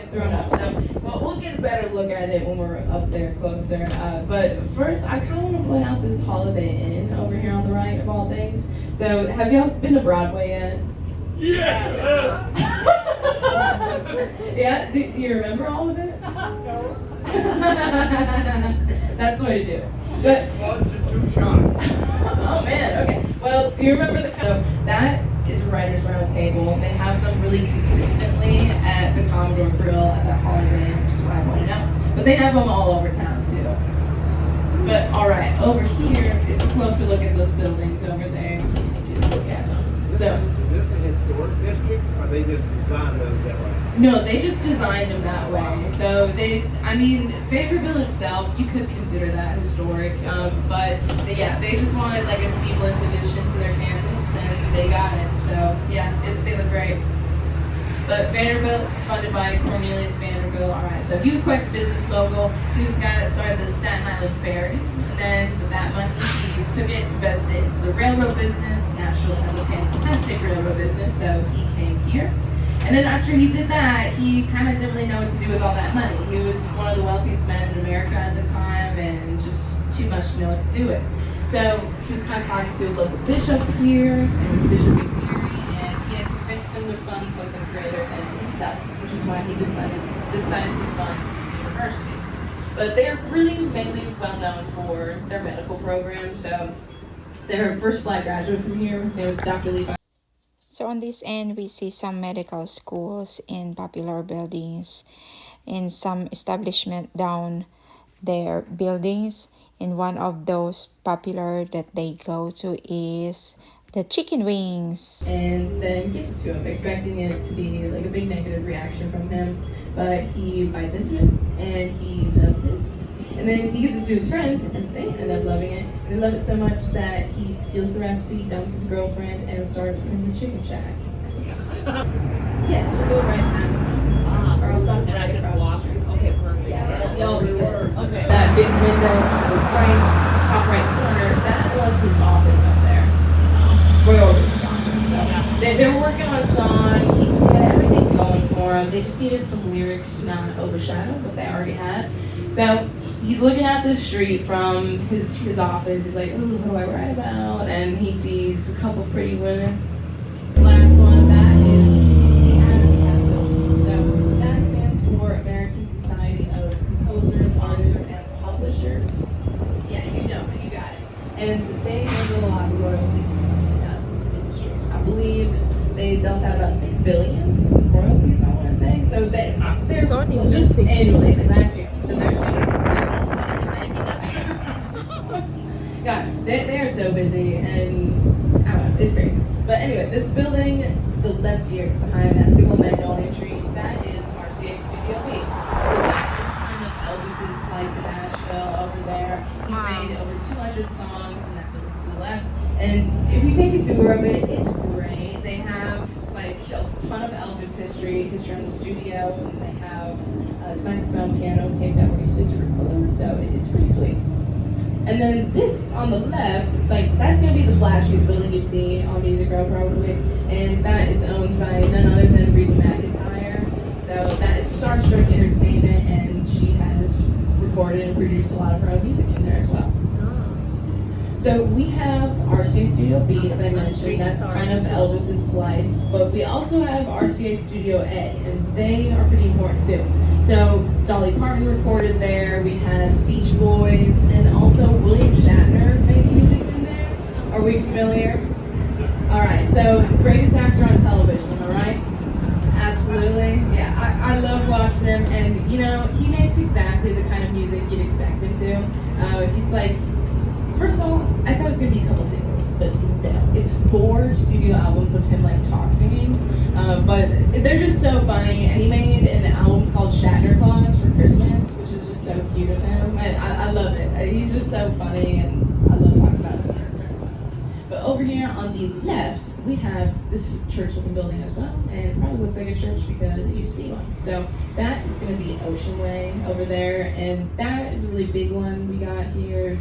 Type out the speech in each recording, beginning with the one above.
get thrown up. So we'll get a better look at it when we're up there closer. But first, I kind of want to point out this Holiday Inn over here on the right of all things. So have y'all been to Broadway yet? Yeah! Yeah? Do you remember all of it? No. That's the way to do it. But, Once or two shots. oh man, okay. Well, do you remember so that is a writer's round table. They have them really consistently at the Commodore Grill at that Holiday Inn, which is what I pointed out. But they have them all over town too. But alright, over here is a closer look at those buildings over there. Just look at them. So Is this a historic district, or they just designed those that way? no, they just designed them that way. So Vanderbilt itself, you could consider that historic, but they just wanted like a seamless addition to their campus, and they got it. So yeah, they look great. But Vanderbilt was funded by Cornelius Vanderbilt. All right, so he was quite the business mogul. He was the guy that started the Staten Island Ferry, and then with that money, he took it, invested it into the railroad business. Nashville has a fantastic railroad business, so he came here. And then after he did that, he kind of didn't really know what to do with all that money. He was one of the wealthiest men in America at the time, and just too much to know what to do with. So he was kind of talking to his local bishop here, and was Bishop Victory, and he had convinced him to fund something greater than himself, which is why he decided to fund this university. But they're really mainly well known for their medical program. So their first black graduate from here, his name was Dr. Levi. So on this end, we see some medical schools in popular buildings, in some establishment down their buildings. And one of those popular that they go to is the chicken wings. And then gives it to him, expecting it to be like a big negative reaction from him. But he bites into it, and he loves it. And then he gives it to his friends, and they end up loving it. They love it so much that he steals the recipe, dumps his girlfriend, and starts putting his chicken shack. Yes, we'll go right past him. Or I'll stop right across the street. Okay, perfect. Yeah, we were. Okay. That big window on the top right corner, that was his office up there. Roy Orbison's office. So they were working on a song. He had everything going for him. They just needed some lyrics to not overshadow what they already had. So he's looking at the street from his office. He's like, ooh, what do I write about? And he sees a couple pretty women. The last one, that is the ASCAP. So that stands for American Society of Composers, Artists, and Publishers. Yeah, you know it, you got it. And they handle a lot of royalties in the music industry. I believe they dealt out about $6 billion in royalties, I want to say. So they're just annually, like last year. So they're God, they are so busy, and I don't know, it's crazy. But anyway, this building to the left here, behind that big old magnolia tree, that is RCA Studio B. So that is kind of Elvis's slice of Nashville over there. He's made over 200 songs in that building to the left. And if you take a tour of it, it's great. They have like a ton of Elvis history on the studio, and they have his microphone, piano taped out where he stood to record. So it's pretty sweet. And then this on the left, like that's gonna be the flashiest building you see on Music Row probably, and that is owned by none other than Reba McEntire. So that is Starstruck Entertainment, and she has recorded and produced a lot of her own music in there as well. So we have RCA Studio B, as I mentioned, that's kind of Elvis's slice, but we also have RCA Studio A, and they are pretty important too. So Dolly Parton recorded there, we had Beach Boys, and also William Shatner made music in there. Are we familiar? All right, so greatest actor on television, all right? Absolutely, yeah, I love watching him, and you know, he makes exactly the kind of music you'd expect him to. He's like, first of all, I thought it was going to be a couple singles, but no. It's 4 studio albums of him like talk singing, but they're just so funny, and he made an album called Shatner Claus for Christmas, which is just so cute of him, and I love it. He's just so funny, and I love talking about stuff. But over here on the left, we have this church-looking building as well, and it probably looks like a church because it used to be one. So that is going to be Ocean Way over there, and that is a really big one we got here.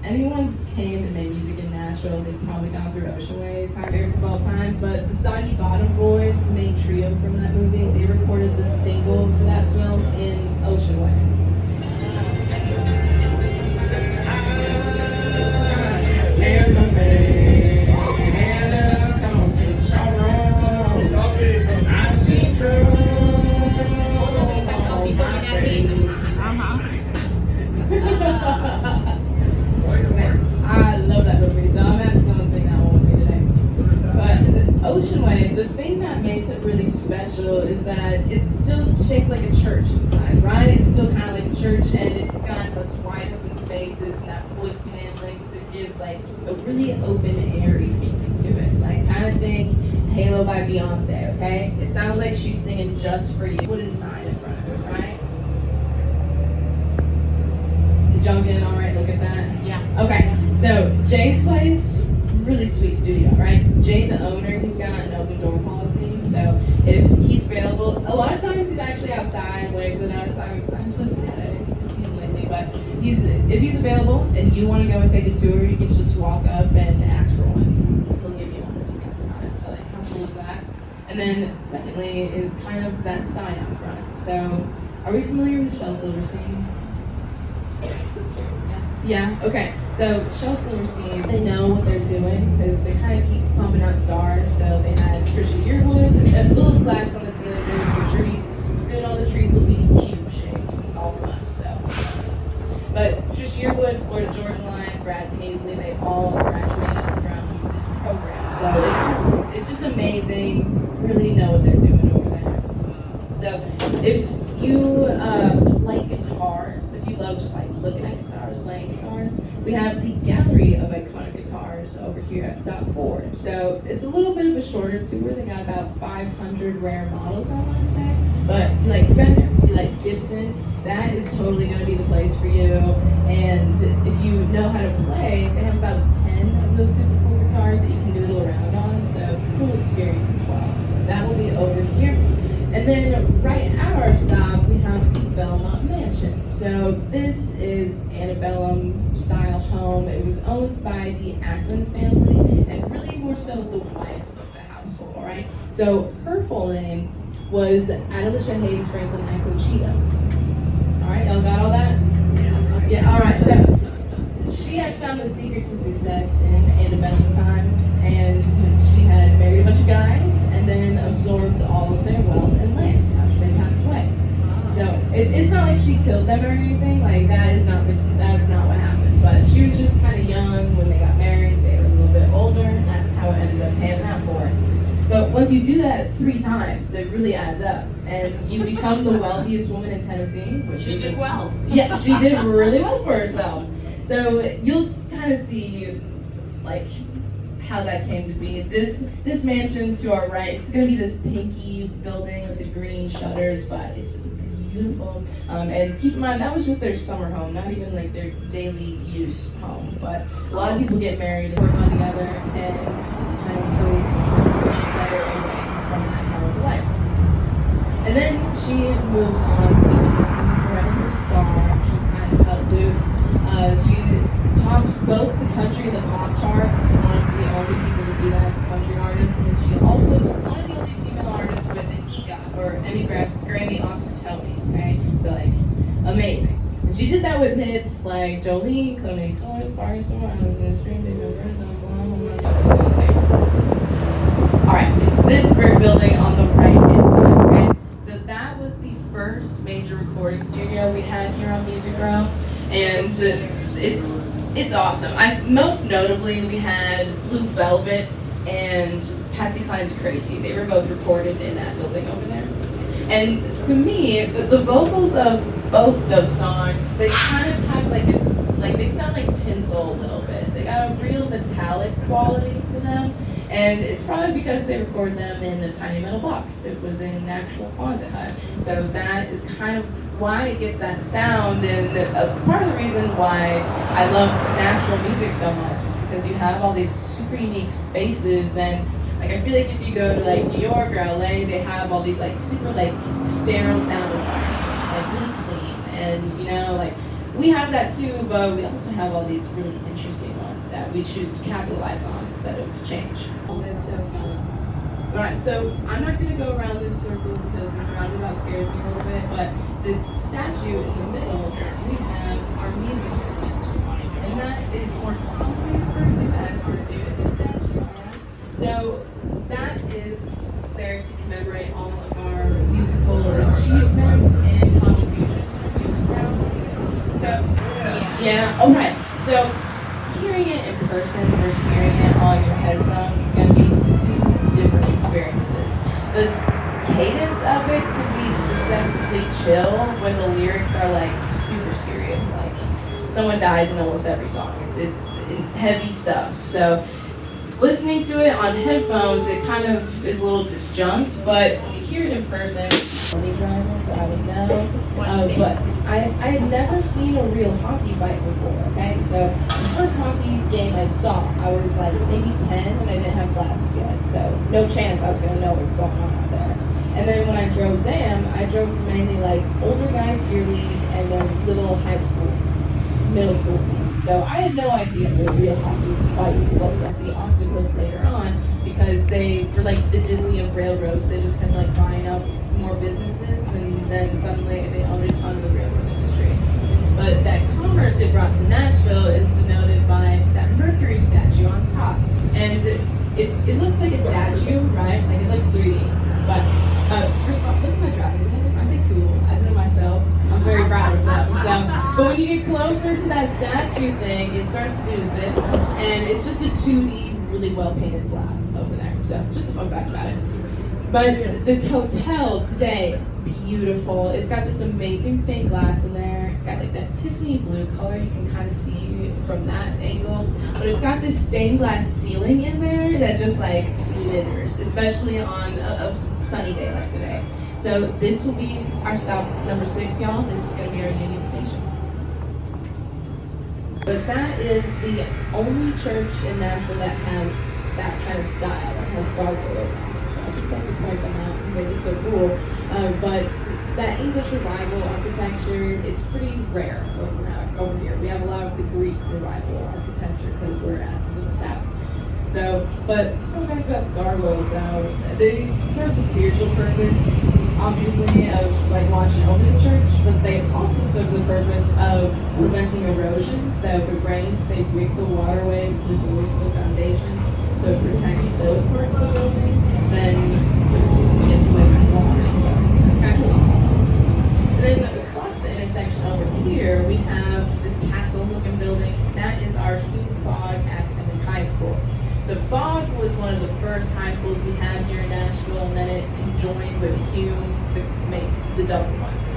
Anyone's came and made music in Nashville, they've probably gone through Ocean Way, it's my favorite of all time. But the Soggy Bottom Boys, the main trio from that movie, they recorded the single for that in Ocean Way. I love that movie, so I'm having someone sing that one with me today. But Ocean Way, the thing that makes it really special is that it's still shaped like a church inside, right? It's still kind of like a church, and it's got those wide open spaces and that wood paneling to give like a really open, airy feeling to it. Like kind of think Halo by Beyonce, okay? It sounds like she's singing just for you. Wooden sign in front of it, right? Did y'all get it all right? Look at that. Yeah. Okay, so Jay's place, really sweet studio, right? Jay, the owner, he's got an open door policy, so if he's available, a lot of times he's actually outside, waves at us. I'm so sad I didn't see him lately, but if he's available and you want to go and take a tour, you can just walk up and ask for one. He'll give you one if he's got the time. So like, how cool is that? And then secondly is kind of that sign out front. So are we familiar with Shel Silverstein? Yeah, okay. So Shel Silverstein, they know what they're doing because they kind of keep pumping out stars. So they had Trisha Yearwood, little plaques on the ceiling, there's the trees. Soon all the trees will be cube shapes. It's all from us, so. But Trisha Yearwood, Florida Georgia Line, Brad Paisley, they all graduated from this program. So it's just amazing. Really know what they're doing over there. So if you like guitars, if you love just like looking at guitars, playing guitars, we have the gallery of iconic guitars over here at Stop Ford. So it's a little bit of a shorter tour. They got about 500 rare models, I want to say. But if you like Fender, if you like Gibson, that is totally going to be the place for you. And if you know how to play, they have about 10 of those super cool guitars that you can doodle around on. So it's a cool experience as well. So that will be over here. And then right at our stop, we have the Belmont Mansion. So this is antebellum style home. It was owned by the Ackland family, and really more so the wife of the household, all right? So her full name was Adelicia Hayes Franklin Ackland Cheatham. All right, y'all got all that? Yeah, all right, so she had found the secret to success in antebellum times, and she had married a bunch of guys and then absorbed all of their wealth and land after they passed away. So it's not like she killed them or anything. Like that's not what happened. But she was just kind of young when they got married. They were a little bit older, and that's how it ended up panning out for her. But once you do that 3 times, it really adds up, and you become the wealthiest woman in Tennessee. She did well. Yeah, she did really well for herself. So you'll kind of see like how that came to be. This mansion to our right, it's going to be this pinky building with the green shutters, but it's beautiful. And keep in mind, that was just their summer home, not even like their daily use home. But a lot of people get married and work on together and kind of go better away from that kind of life. And then she moves on to become a forever star. She's kind of cut loose. She tops both the country and the pop charts, one of the only people to do that as a country artist, and she also is one of the only female artists with an EGOT, or Emmy, Grammy, Oscar, Tony, okay? So like, amazing. And she did that with hits like Jolene, Cody Colors, Party Store, I was in the stream, they Alright, it's this brick building on the right hand side, okay? So that was the first major recording studio we had here on Music Row, and it's awesome. Most notably, we had Blue Velvet and Patsy Cline's Crazy. They were both recorded in that building over there. And to me, the vocals of both those songs, they kind of have like they sound like tinsel a little bit. They got a real metallic quality to them. And it's probably because they record them in a tiny metal box. It was in an actual closet hut. So that is kind of why it gets that sound, and part of the reason why I love Nashville music so much is because you have all these super unique spaces, and like I feel like if you go to like New York or LA, they have all these like super like sterile sound environments, like really clean, and you know like we have that too, but we also have all these really interesting ones that we choose to capitalize on instead of change. Oh, that's so fun. Alright, so I'm not going to go around this circle because this roundabout scares me a little bit, but this statue in the middle, we have our music statue. And that is more commonly referred to as our David statue. So that is there to commemorate all of our musical achievements and contributions to the music crowd. So, yeah, alright. So, hearing it in person versus hearing it on your headphones is going to be two different experiences. The cadence of it can be deceptively chill when the lyrics are like super serious. Like someone dies in almost every song. It's heavy stuff. So listening to it on headphones, it kind of is a little disjunct, but when you hear it in person, I'm driving, so I would know. But I had never seen a real hockey fight before, okay? So the first hockey game I saw, I was like maybe 10 and I didn't have glasses yet. So no chance I was gonna know what's going on out there. And then when I drove ZAM, I drove for mainly like older guys year league and then little high school, middle school teams. So I had no idea what a real hockey fight was at the octopus later on because they were like the Disney of railroads. They just kind of like buying up more businesses and then suddenly they owned a ton of the railroad industry. But that commerce it brought to Nashville is denoted by that Mercury statue on top. And it looks like a statue, right? Like it looks 3D. But first of all, look at my driving wheels. Aren't they cool? I know myself. I'm very proud of them. So, but when you get closer to that statue thing, it starts to do this, and it's just a 2D, really well painted slab over there. So, just a fun fact about it. But this hotel today, beautiful. It's got this amazing stained glass in there. It's got like that Tiffany blue color you can kind of see from that angle. But it's got this stained glass ceiling in there that just like glitters, especially on a sunny day like today. So this will be our stop number 6, y'all. This is going to be our Union Station. But that is the only church in Nashville that has that kind of style, that has gargoyles on it. So I just like to point them out because they look so cool. But that English revival architecture, it's pretty rare over here. We have a lot of the Greek revival architecture because we're in the South. So, but going back to the gargoyles though, they serve the spiritual purpose, obviously, of like watching over the church, but they also serve the purpose of preventing erosion. So if it rains, they rig the waterway with the doors of the foundations, so it protects those parts of the building, then just gets away from water. So that's kind of cool. And then across the intersection over here, we have this castle-looking building. That is our Hugh Fogg Academic High School. So Fogg was one of the first high schools we had here in Nashville, and then it conjoined with Hume to make the double one.